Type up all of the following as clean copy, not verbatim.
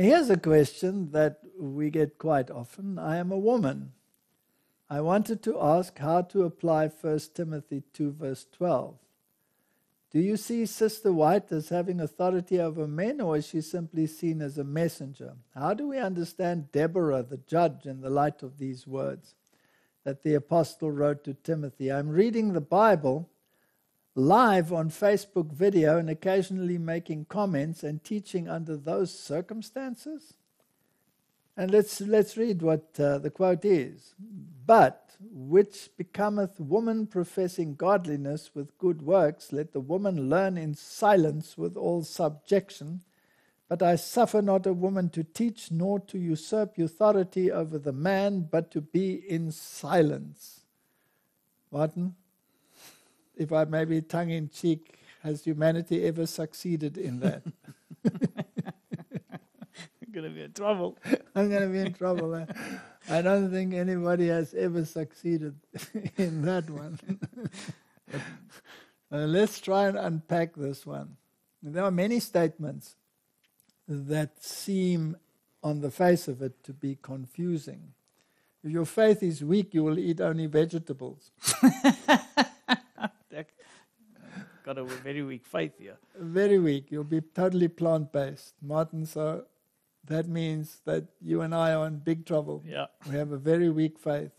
here's a question that we get quite often. I am a woman. I wanted to ask how to apply 1 Timothy 2 verse 12. Do you see Sister White as having authority over men, or is she simply seen as a messenger? How do we understand Deborah, the judge, in the light of these words that the apostle wrote to Timothy? I'm reading the Bible live on Facebook video and occasionally making comments and teaching under those circumstances. And let's read what the quote is. But which becometh woman professing godliness with good works, let the woman learn in silence with all subjection. But I suffer not a woman to teach, nor to usurp authority over the man, but to be in silence. Martin, if I may be tongue-in-cheek, has humanity ever succeeded in that? You're going to be in trouble. I'm going to be in trouble. I don't think anybody has ever succeeded in that one. Let's try and unpack this one. There are many statements that seem on the face of it to be confusing. If your faith is weak, you will eat only vegetables. Got a very weak faith here. Very weak. You'll be totally plant-based. Martin, so that means that you and I are in big trouble. Yeah. We have a very weak faith.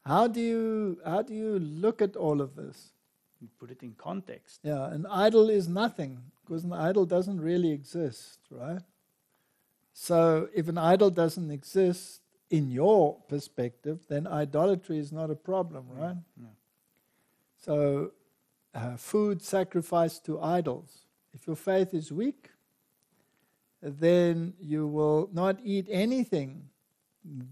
How do you look at all of this? You put it in context. Yeah, an idol is nothing, because an idol doesn't really exist, right? So if an idol doesn't exist in your perspective, then idolatry is not a problem, right? Yeah. So food sacrificed to idols. If your faith is weak, then you will not eat anything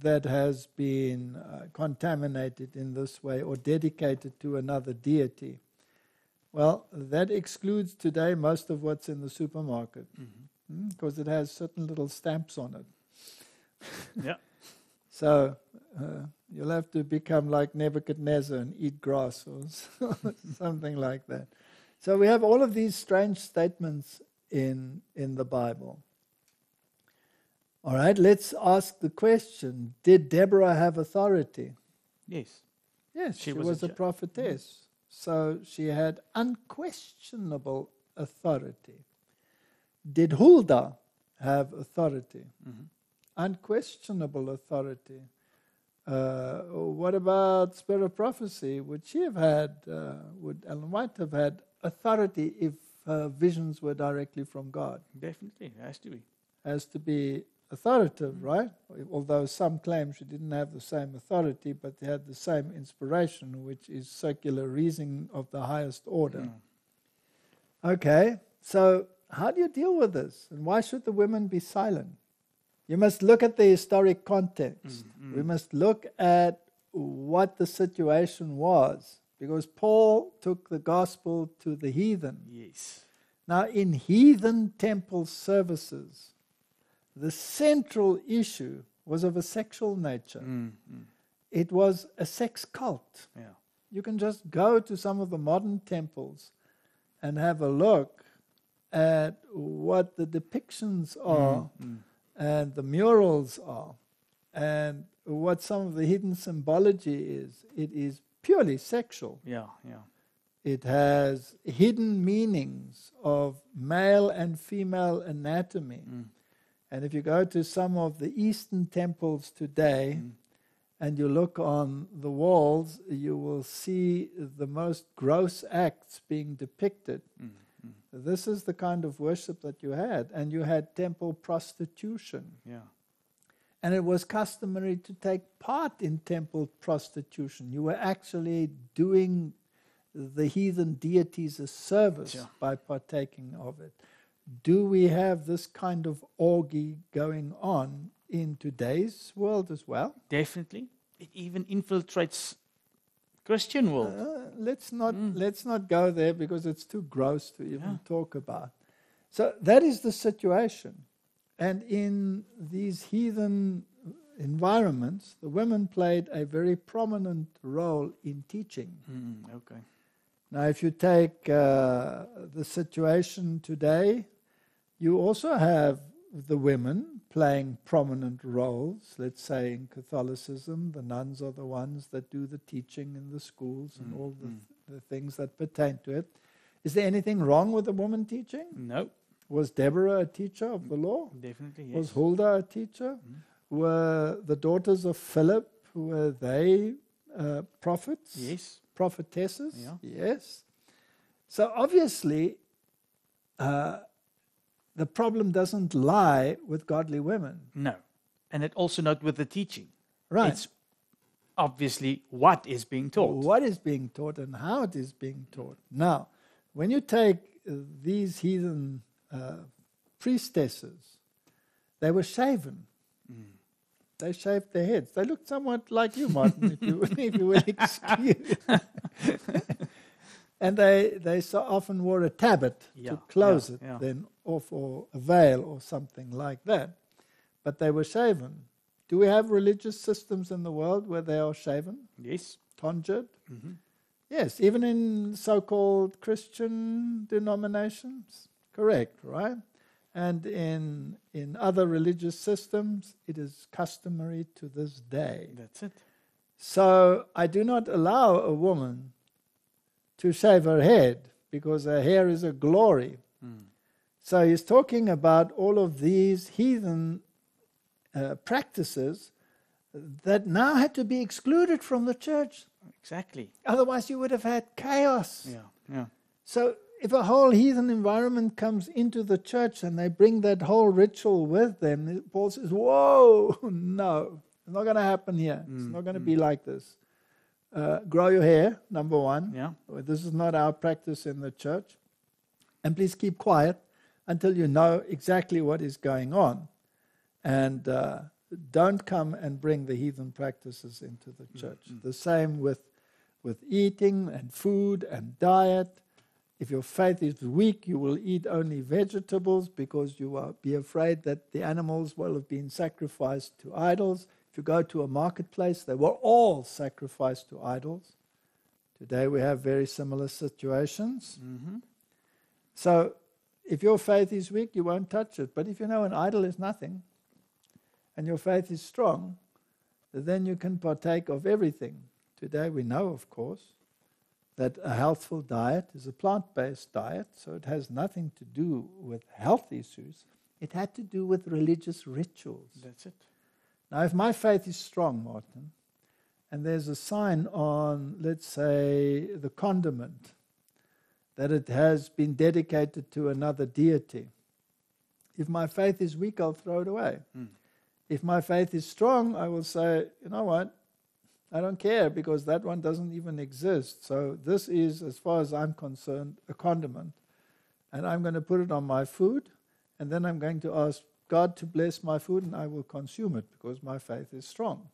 that has been contaminated in this way or dedicated to another deity. Well, that excludes today most of what's in the supermarket, because it has certain little stamps on it. Yeah. So you'll have to become like Nebuchadnezzar and eat grass or something like that. So we have all of these strange statements in the Bible. All right, let's ask the question, did Deborah have authority? Yes. Yes, she was was a a prophetess. So she had unquestionable authority. Did Huldah have authority? Unquestionable authority. What about spirit of prophecy? Would she have had, would Ellen White have had authority if her visions were directly from God? Definitely, it has to be. Has to be authoritative, right? Although some claim she didn't have the same authority, but they had the same inspiration, which is circular reasoning of the highest order. Okay, so how do you deal with this? And why should the women be silent? You must look at the historic context. We must look at what the situation was, because Paul took the gospel to the heathen. Yes. Now, in heathen temple services, the central issue was of a sexual nature. It was a sex cult. Yeah. You can just go to some of the modern temples and have a look at what the depictions are and the murals are and what some of the hidden symbology is. It is purely sexual. Yeah, yeah. It has hidden meanings of male and female anatomy. And if you go to some of the Eastern temples today and you look on the walls, you will see the most gross acts being depicted. This is the kind of worship that you had. And you had temple prostitution. Yeah. And it was customary to take part in temple prostitution. You were actually doing the heathen deities a service by partaking of it. Do we have this kind of orgy going on in today's world as well? Definitely. It even infiltrates Christian world. Let's not go there, because it's too gross to even talk about. So that is the situation. And in these heathen environments, the women played a very prominent role in teaching. Okay. Now, if you take the situation today, you also have the women playing prominent roles. Let's say in Catholicism, the nuns are the ones that do the teaching in the schools and all the things that pertain to it. Is there anything wrong with a woman teaching? No. Was Deborah a teacher of the law? Definitely, yes. Was Huldah a teacher? Were the daughters of Philip, were they prophets? Yes. Prophetesses? Yeah. Yes. So obviously, the problem doesn't lie with godly women. No. And it also not with the teaching. Right. It's obviously what is being taught. What is being taught and how it is being taught. Now, when you take these heathen priestesses, they were shaven. They shaved their heads. They looked somewhat like you, Martin, if you will excuse. And they so often wore a tabard to close it, then off, or a veil or something like that. But they were shaven. Do we have religious systems in the world where they are shaven? Yes. Tonsured? Yes, even in so-called Christian denominations. Correct, right? And in other religious systems, it is customary to this day. That's it. So I do not allow a woman to shave her head because her hair is a glory. So he's talking about all of these heathen practices that now had to be excluded from the church. Exactly. Otherwise you would have had chaos. Yeah. So if a whole heathen environment comes into the church and they bring that whole ritual with them, Paul says, whoa, no, it's not going to happen here. It's not going to be like this. Grow your hair, number one. Yeah. This is not our practice in the church. And please keep quiet until you know exactly what is going on. And don't come and bring the heathen practices into the church. The same with eating and food and diet. If your faith is weak, you will eat only vegetables because you will be afraid that the animals will have been sacrificed to idols. If you go to a marketplace, they were all sacrificed to idols. Today we have very similar situations. So if your faith is weak, you won't touch it. But if you know an idol is nothing, and your faith is strong, then you can partake of everything. Today we know, of course, that a healthful diet is a plant-based diet, so it has nothing to do with health issues. It had to do with religious rituals. That's it. Now, if my faith is strong, Martin, and there's a sign on, let's say, the condiment, that it has been dedicated to another deity, if my faith is weak, I'll throw it away. If my faith is strong, I will say, you know what, I don't care because that one doesn't even exist. So this is, as far as I'm concerned, a condiment. And I'm going to put it on my food, and then I'm going to ask God to bless my food, and I will consume it because my faith is strong.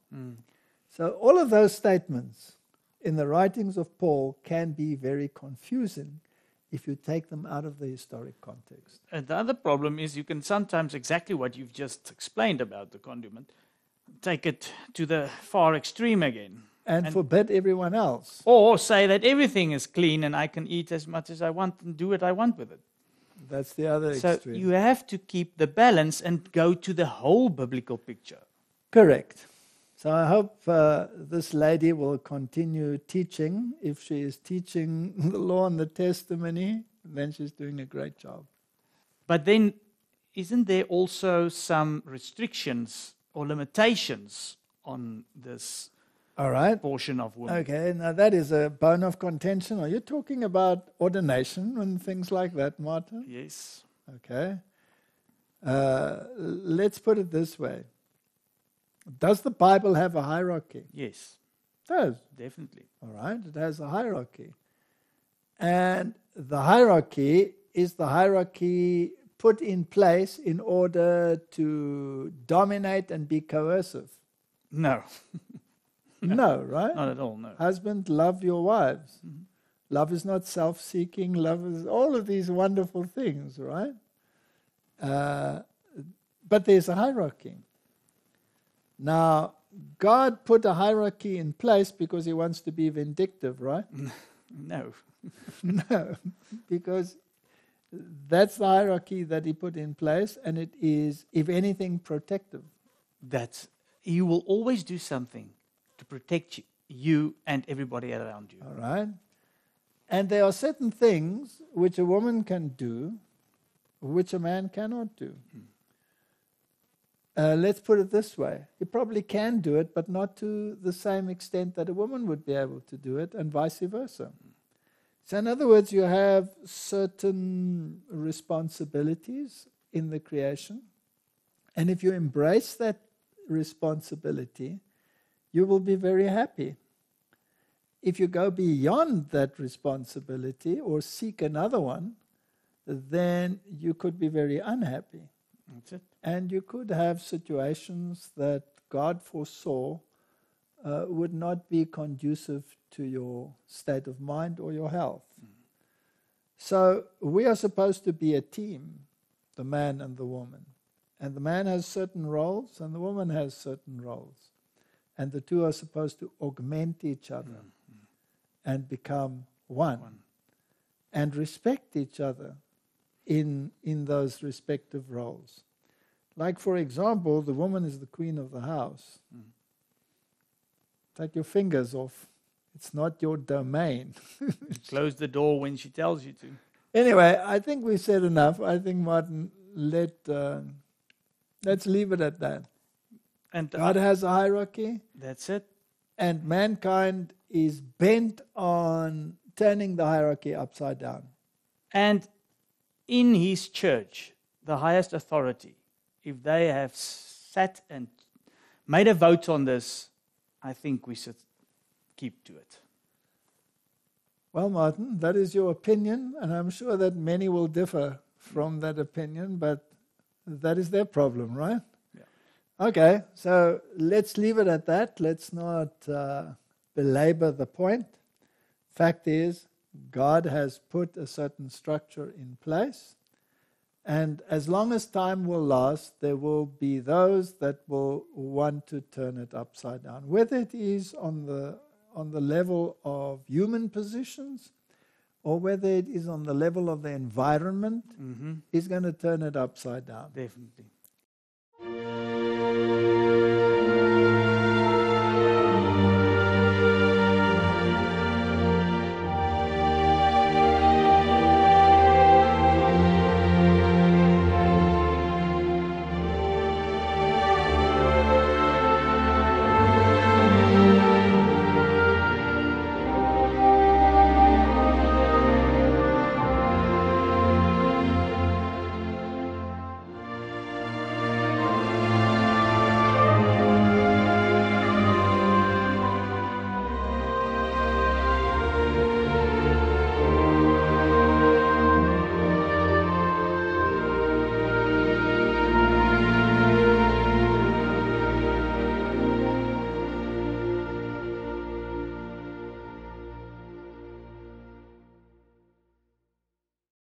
So all of those statements in the writings of Paul can be very confusing if you take them out of the historic context. And the other problem is you can sometimes, exactly what you've just explained about the condiment, take it to the far extreme again. And forbid everyone else. Or say that everything is clean and I can eat as much as I want and do what I want with it. That's the other extreme. So you have to keep the balance and go to the whole biblical picture. Correct. So I hope this lady will continue teaching. If she is teaching the law and the testimony, then she's doing a great job. But then, isn't there also some restrictions or limitations on this portion of women? Okay, now that is a bone of contention. Are you talking about ordination and things like that, Martin? Yes. Okay. Let's put it this way. Does the Bible have a hierarchy? Yes. It does. Definitely. All right, it has a hierarchy. And the hierarchy is the hierarchy put in place in order to dominate and be coercive. No. No, right? Not at all, no. Husband, love your wives. Love is not self-seeking. Love is all of these wonderful things, right? But there's a hierarchy. Now, God put a hierarchy in place because he wants to be vindictive, right? No. No, because That's the hierarchy that he put in place, and it is, if anything, protective. He will always do something to protect you and everybody around you. All right? And there are certain things which a woman can do, which a man cannot do. Let's put it this way. He probably can do it, but not to the same extent that a woman would be able to do it, and vice versa. So in other words, you have certain responsibilities in the creation, and if you embrace that responsibility, you will be very happy. If you go beyond that responsibility or seek another one, then you could be very unhappy. That's it. And you could have situations that God foresaw would not be conducive to your state of mind or your health. So we are supposed to be a team, the man and the woman. And the man has certain roles and the woman has certain roles. And the two are supposed to augment each other and become one. And respect each other in those respective roles. Like, for example, the woman is the queen of the house. Take your fingers off. It's not your domain. Close the door when she tells you to. Anyway, I think we said enough. I think, Martin, let's leave it at that. And God has a hierarchy. That's it. And mankind is bent on turning the hierarchy upside down. And in his church, the highest authority, if they have sat and made a vote on this, I think we should keep to it. Well, Martin, that is your opinion, and I'm sure that many will differ from that opinion, but that is their problem, right? Yeah. Okay, so let's leave it at that. Let's not belabor the point. Fact is, God has put a certain structure in place, and as long as time will last, there will be those that will want to turn it upside down. Whether it is on the level of human positions or whether it is on the level of the environment, is going to turn it upside down. Definitely.